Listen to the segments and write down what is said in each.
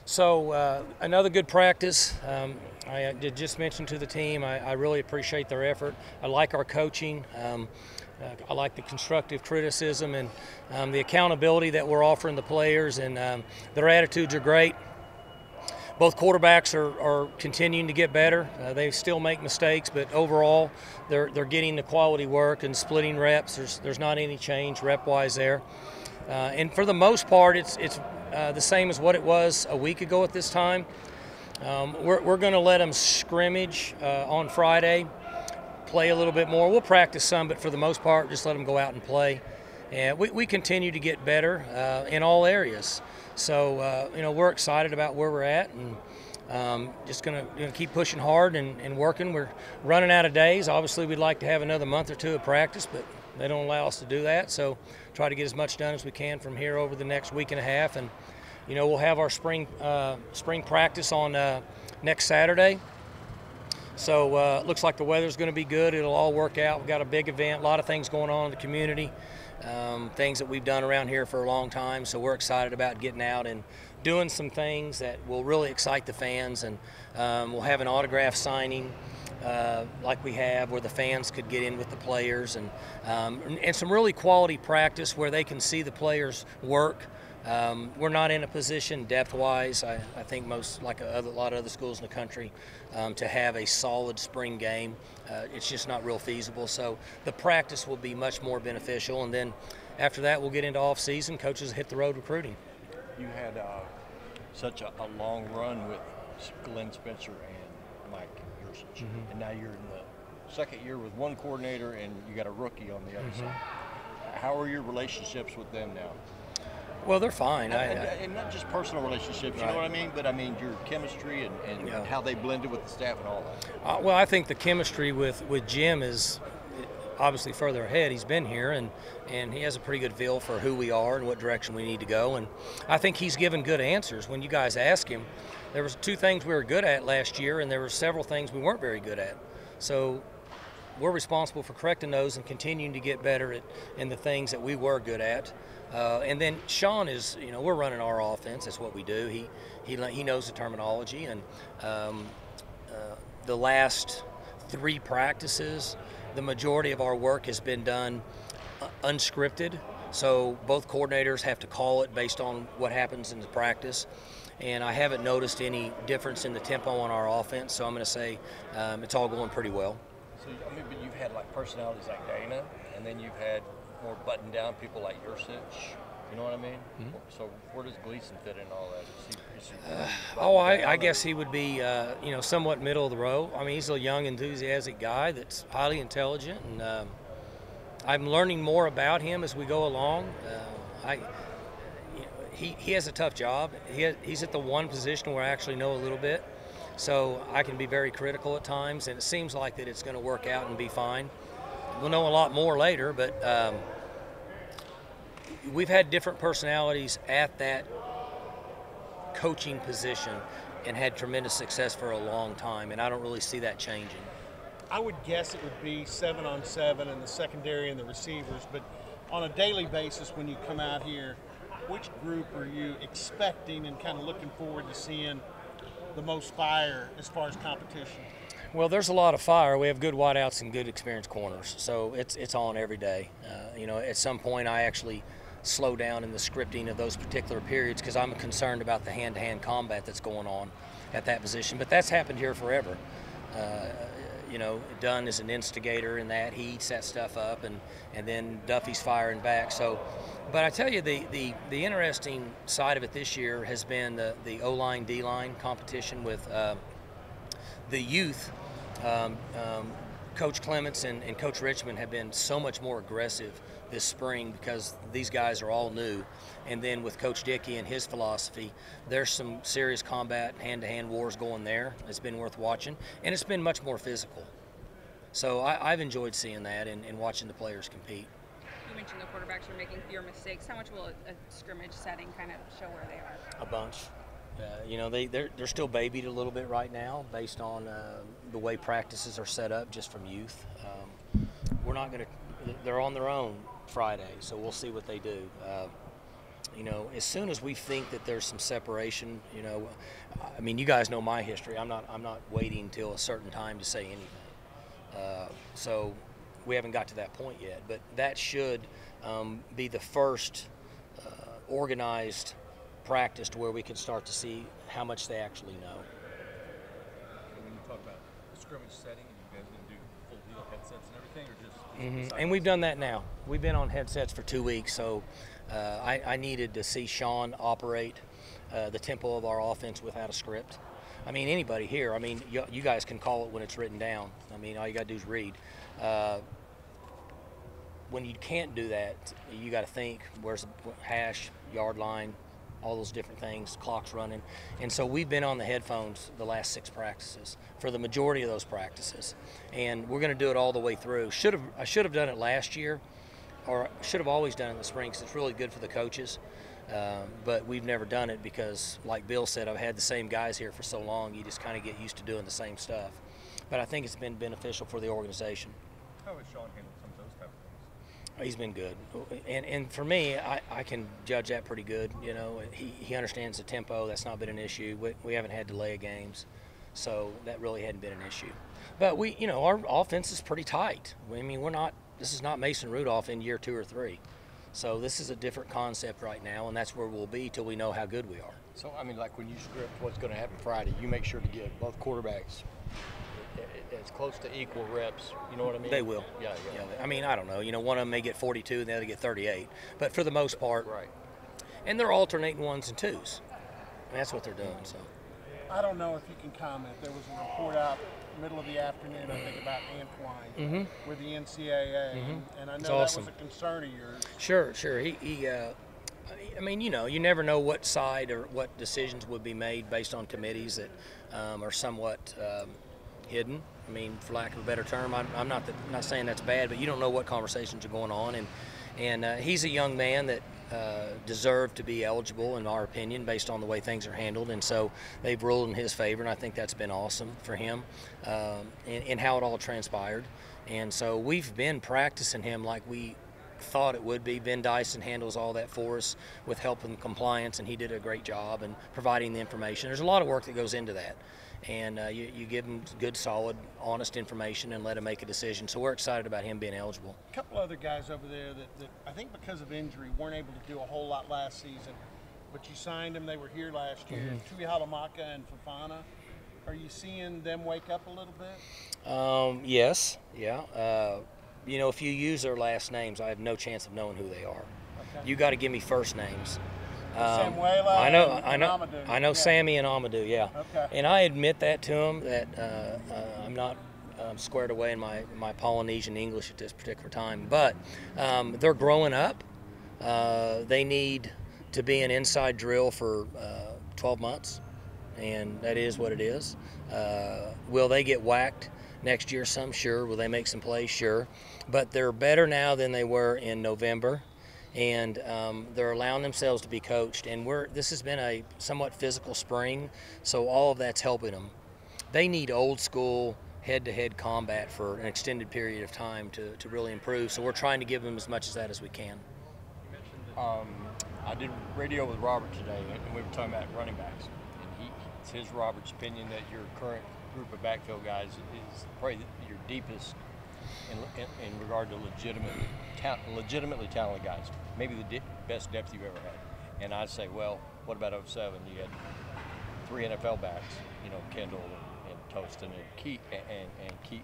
So another good practice. I did just mention to the team, I really appreciate their effort. I like our coaching. I like the constructive criticism and the accountability that we're offering the players, and their attitudes are great. Both quarterbacks are continuing to get better. They still make mistakes, but overall, they're getting the quality work and splitting reps. There's not any change rep-wise there, and for the most part, it's the same as what it was a week ago at this time. We're going to let them scrimmage on Friday, play a little bit more. We'll practice some, but for the most part, just let them go out and play. And we continue to get better in all areas. So, we're excited about where we're at, and just going to keep pushing hard and working. We're running out of days. Obviously, we'd like to have another month or two of practice, but they don't allow us to do that. So try to get as much done as we can from here over the next week and a half. And, we'll have our spring practice on next Saturday. So it looks like the weather's going to be good. It'll all work out. We've got a big event, a lot of things going on in the community, things that we've done around here for a long time. So we're excited about getting out and doing some things that will really excite the fans. And we'll have an autograph signing like we have, where the fans could get in with the players, and some really quality practice where they can see the players work. We're not in a position depth-wise, I think most, like a lot of other schools in the country, to have a solid spring game. It's just not real feasible. So the practice will be much more beneficial, and then after that we'll get into off-season. Coaches hit the road recruiting. You had such a long run with Glenn Spencer and Mike Yursich, and now you're in the second year with one coordinator, and you got a rookie on the other side. How are your relationships with them now? Well, they're fine. And not just personal relationships, you know what I mean? But I mean your chemistry and how they blended with the staff and all that. Well, I think the chemistry with Jim is obviously further ahead. He's been here, and he has a pretty good feel for who we are and what direction we need to go. And I think he's given good answers. When you guys ask him, there was 2 things we were good at last year, and there were several things we weren't very good at. So we're responsible for correcting those and continuing to get better in the things that we were good at. And then Sean is, we're running our offense. That's what we do. He knows the terminology, and the last 3 practices, the majority of our work has been done unscripted. So both coordinators have to call it based on what happens in the practice. And I haven't noticed any difference in the tempo on our offense. So I'm going to say it's all going pretty well. So but you've had like personalities like Dana, and then you've had more buttoned down people like Yursich, you know what I mean? So where does Gleason fit in all that? I guess he would be, somewhat middle of the road. I mean, he's a young, enthusiastic guy that's highly intelligent, and I'm learning more about him as we go along. He has a tough job. He's at the one position where I actually know a little bit, so I can be very critical at times, and it seems like that it's going to work out and be fine. We'll know a lot more later, but we've had different personalities at that coaching position and had tremendous success for a long time, and I don't really see that changing. I would guess it would be 7-on-7 and the secondary and the receivers, but on a daily basis when you come out here, which group are you expecting and kind of looking forward to seeing the most fire as far as competition? Well, there's a lot of fire. We have good wideouts and good experienced corners, so it's on every day. At some point I actually slow down in the scripting of those particular periods because I'm concerned about the hand-to-hand combat that's going on at that position. But that's happened here forever. Dunn is an instigator in that. He eats that stuff up, and then Duffy's firing back. So, but I tell you, the interesting side of it this year has been the O-line, D-line competition with the youth. Coach Clements and Coach Richmond have been so much more aggressive this spring because these guys are all new. And then with Coach Dickey and his philosophy, there's some serious combat, hand-to-hand wars going there. It's been worth watching, and it's been much more physical. So I've enjoyed seeing that and watching the players compete. You mentioned the quarterbacks are making fewer mistakes. How much will a scrimmage setting kind of show where they are? A bunch. They're still babied a little bit right now based on the way practices are set up just from youth. We're not going to – they're on their own Friday, so we'll see what they do. You know, as soon as we think that there's some separation, you know, I mean, you guys know my history. I'm not waiting till a certain time to say anything. So we haven't got to that point yet, but that should be the first organized practice to where we can start to see how much they actually know. When you talk about the scrimmage setting, and you guys going to do full deal headsets and everything, or just And we've done that now. We've been on headsets for 2 weeks, so I needed to see Sean operate the tempo of our offense without a script. I mean, anybody here, I mean, you guys can call it when it's written down. I mean, all you got to do is read. When you can't do that, you got to think, where's the hash, yard line, all those different things, clock's running. And so we've been on the headphones the last 6 practices for the majority of those practices. And we're going to do it all the way through. I should have done it last year, or should have always done it in the spring, because it's really good for the coaches. But we've never done it because, like Bill said, I've had the same guys here for so long, you just kind of get used to doing the same stuff. But I think it's been beneficial for the organization. how has Sean handled some of those type of things? He's been good, and for me, I can judge that pretty good. You know, he understands the tempo. That's not been an issue. We haven't had delay of games, so that really hadn't been an issue. But our offense is pretty tight. I mean, this is not Mason Rudolph in year 2 or 3. So this is a different concept right now, and that's where we'll be till we know how good we are. So, I mean, like when you script what's going to happen Friday, you make sure to give both quarterbacks as close to equal reps. You know what I mean? They will. Yeah. I mean, I don't know. One of them may get 42 and the other get 38. But for the most part, Right. And they're alternating 1s and 2s. And that's what they're doing. So I don't know if you can comment. There was a report out middle of the afternoon, I think, about Antoine with the NCAA, and I know awesome. that was a concern of yours. Sure. I mean, you never know what side or what decisions would be made based on committees that are somewhat hidden. I mean, for lack of a better term, I'm not saying that's bad, but you don't know what conversations are going on, and he's a young man that deserved to be eligible, in our opinion, based on the way things are handled, and so they've ruled in his favor, and I think that's been awesome for him, and how it all transpired. And so we've been practicing him like we thought it would be. Ben Dyson handles all that for us with help and compliance, and he did a great job in providing the information. There's a lot of work that goes into that, and you give him good, solid, honest information and let him make a decision. So we're excited about him being eligible. A couple other guys over there that I think because of injury weren't able to do a whole lot last season, but you signed them. They were here last year. Tui Halamaka and Fafana. Are you seeing them wake up a little bit? Yes, yeah. If you use their last names, I have no chance of knowing who they are. Okay. You got to give me first names. Samuela I know and Amadou. I know Yeah. Sammy and Amadou, yeah. Okay. And I admit that to him, that I'm not squared away in my Polynesian English at this particular time. But they're growing up. They need to be an inside drill for 12 months, and that is what it is. Will they get whacked next year? Some, sure. Will they make some plays? Sure. But they're better now than they were in November. And they're allowing themselves to be coached, and this has been a somewhat physical spring, so all of that's helping them. They need old school head-to-head combat for an extended period of time to really improve, so we're trying to give them as much of that as we can. I did radio with Robert today, and we were talking about running backs, and it's his Robert's opinion that your current group of backfield guys is probably your deepest in regard to legitimately talented guys, maybe the best depth you've ever had. And I'd say, well, what about 07? You had 3 NFL backs, Kendall and Tostin and Keith and Keith.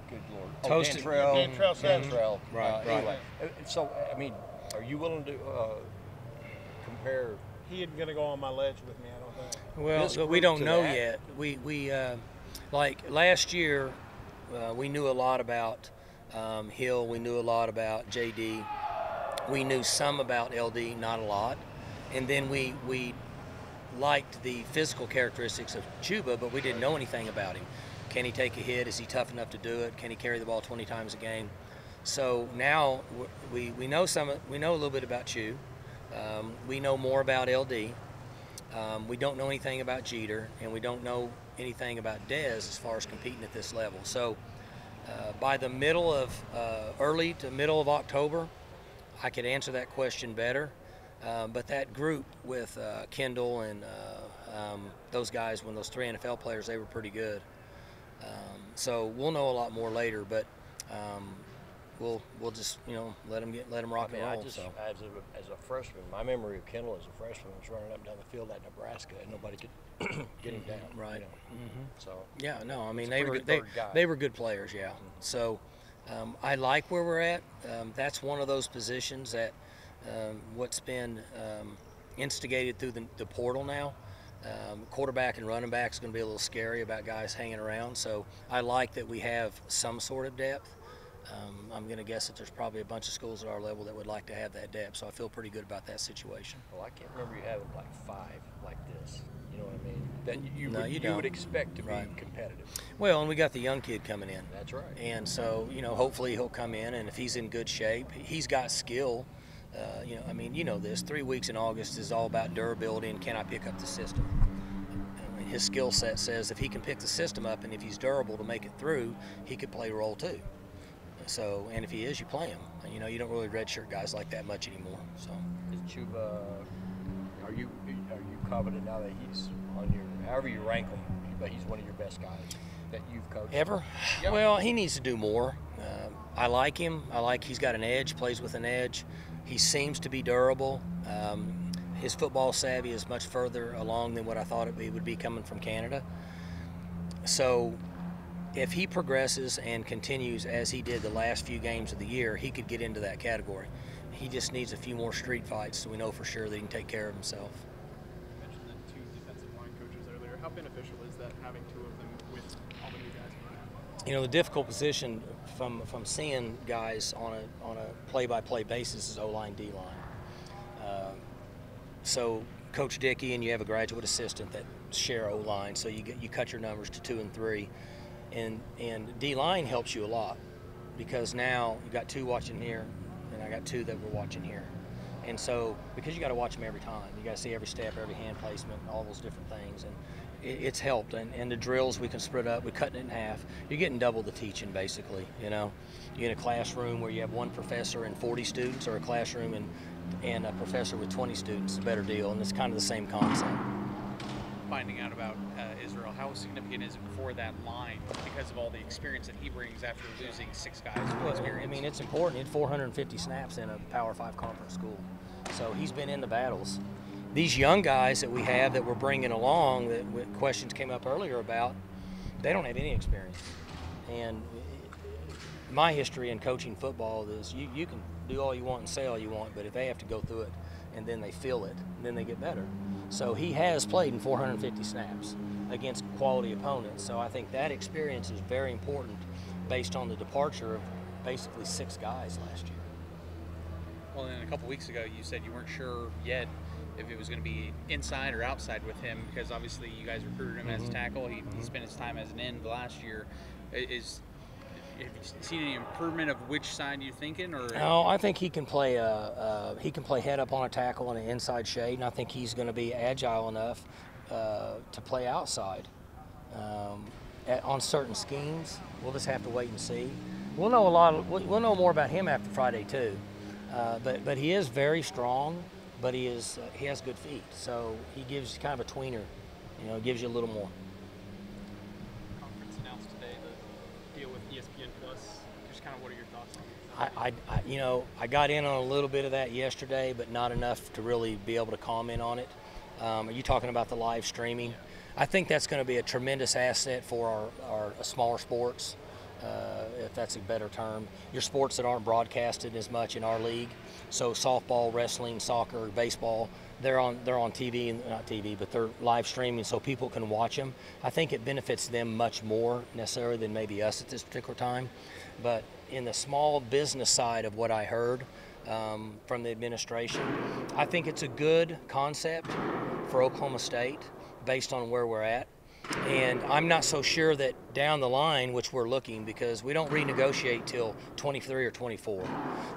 Good Lord, Dantrell. Right. Anyway, so I mean, are you willing to compare? He isn't going to go on my ledge with me, I don't think. Well, This but we group don't to know that? yet. We like last year, we knew a lot about Hill. We knew a lot about JD. We knew some about LD, not a lot. And then we liked the physical characteristics of Chuba, but we didn't know anything about him. Can he take a hit? Is he tough enough to do it? Can he carry the ball 20 times a game? So now we know we know a little bit about Chew. We know more about LD. We don't know anything about Jeter, and we don't know anything about Dez as far as competing at this level. So by the early to middle of October, I could answer that question better. But that group with Kendall and those guys, when those 3 NFL players, they were pretty good. So we'll know a lot more later, but we'll just let them rock and roll. So As a freshman, my memory of Kendall as a freshman was running up and down the field at Nebraska, and nobody could get him down. Right. So yeah, no, I mean it's a pretty good third guy. they were good players. Yeah. So I like where we're at. That's one of those positions that what's been instigated through the portal now. Quarterback and running back is going to be a little scary about guys hanging around. So I like that we have some sort of depth. I'm going to guess that there's probably a bunch of schools at our level that would like to have that depth. So I feel pretty good about that situation. Well, I can't remember you having like 5 like this. You know what I mean? That you would expect to be Right. competitive. Well, and we got the young kid coming in. That's right. And so, hopefully he'll come in, and if he's in good shape, he's got skill. I mean, this 3 weeks in August is all about durability and can I pick up the system. And his skill set says if he can pick the system up and if he's durable to make it through, he could play role too. So, and if he is, you play him. You don't really redshirt guys like that much anymore. So, Is Chuba? Are you confident now that he's on your, however you rank him, but he's one of your best guys that you've coached? Ever? Yeah. Well, he needs to do more. I like him. He's got an edge, plays with an edge. He seems to be durable. His football savvy is much further along than what I thought it would be coming from Canada. So if he progresses and continues as he did the last few games of the year, he could get into that category. He just needs a few more street fights so we know for sure that he can take care of himself. You mentioned the 2 defensive line coaches earlier. How beneficial is that, having 2 of them with all the new guys? The difficult position from seeing guys on a play-by-play basis is O-line, D-line. So Coach Dickey and you have a graduate assistant that share O-line, so you cut your numbers to 2 and 3, and D-line helps you a lot because now you got 2 watching here, and I got 2 that were watching here, and so because you got to watch them every time, you got to see every step, every hand placement, all those different things, and it's helped. And the drills we can spread up, we're cutting it in half. You're getting double the teaching basically. You're in a classroom where you have 1 professor and 40 students, or a classroom and a professor with 20 students. It's a better deal, and it's kind of the same concept. Finding out about Israel, how significant is it for that line because of all the experience that he brings after losing 6 guys with experience? I mean, it's important. He had 450 snaps in a Power 5 conference school, so he's been in the battles. These young guys that we have that we're bringing along, that questions came up earlier about, they don't have any experience. And my history in coaching football is you can do all you want and say all you want, but if they have to go through it and then they feel it, then they get better. So he has played in 450 snaps against quality opponents. So I think that experience is very important based on the departure of basically 6 guys last year. Well, then a couple weeks ago, you said you weren't sure yet if it was going to be inside or outside with him, because obviously you guys recruited him as a tackle. He spent his time as an end last year. Have you seen any improvement of which side you're thinking? Or no, I think he can play head up on a tackle on an inside shade, and I think he's going to be agile enough to play outside on certain schemes. We'll just have to wait and see. We'll know more about him after Friday too. But he is very strong, but he has good feet, so he gives kind of a tweener. Gives you a little more. Conference announced today the deal with ESPN Plus. Just kind of what are your thoughts on it? I got in on a little bit of that yesterday, but not enough to really be able to comment on it. Are you talking about the live streaming? I think that's going to be a tremendous asset for our smaller sports. If that's a better term, your sports that aren't broadcasted as much in our league. So softball, wrestling, soccer, baseball, they're on TV, and not TV, but they're live streaming so people can watch them. I think it benefits them much more necessarily than maybe us at this particular time. But in the small business side of what I heard from the administration, I think it's a good concept for Oklahoma State based on where we're at. And I'm not so sure that down the line, which we're looking, because we don't renegotiate till 23 or 24.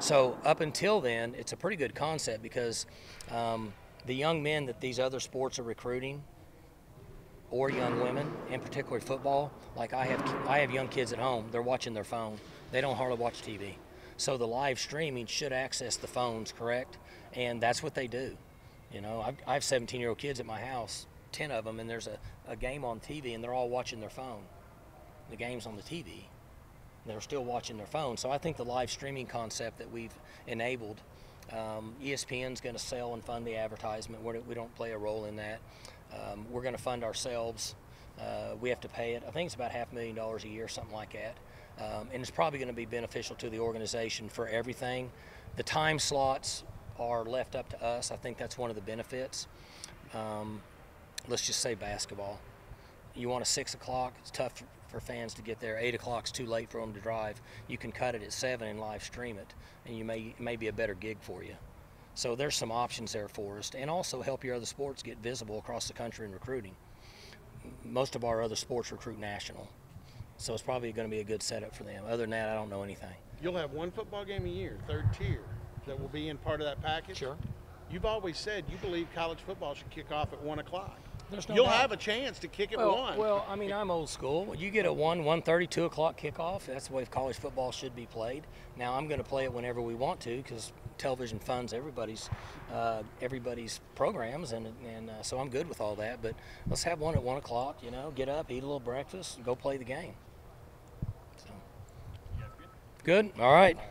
So up until then, it's a pretty good concept because the young men that these other sports are recruiting, or young women, and particularly football, like I have young kids at home, they're watching their phone. They don't hardly watch TV. So the live streaming should access the phones, correct? And that's what they do. You know, I have 17-year-old kids at my house, 10 of them, and there's a game on TV, and they're all watching their phone. The game's on the TV. They're still watching their phone. So I think the live streaming concept that we've enabled, ESPN's going to sell and fund the advertisement. We don't play a role in that. We're going to fund ourselves. We have to pay it. I think it's about $500,000 a year, something like that. And it's probably going to be beneficial to the organization for everything. The time slots are left up to us. I think that's one of the benefits. Let's just say basketball. You want a 6 o'clock, it's tough for fans to get there. 8 o'clock's too late for them to drive. You can cut it at 7 and live stream it, and it may be a better gig for you. So there's some options there for us, and also help your other sports get visible across the country in recruiting. Most of our other sports recruit national, so it's probably going to be a good setup for them. Other than that, I don't know anything. You'll have one football game a year, third tier, that will be in part of that package? Sure. You've always said you believe college football should kick off at 1 o'clock. There's no You'll doubt. have a chance to kick at 1. Well, I mean, I'm old school. You get a 1:30, 2 o'clock kickoff. That's the way college football should be played. Now, I'm going to play it whenever we want to because television funds everybody's programs, and so I'm good with all that. But let's have one at 1 o'clock. You know, get up, eat a little breakfast, and go play the game. So. Good. All right.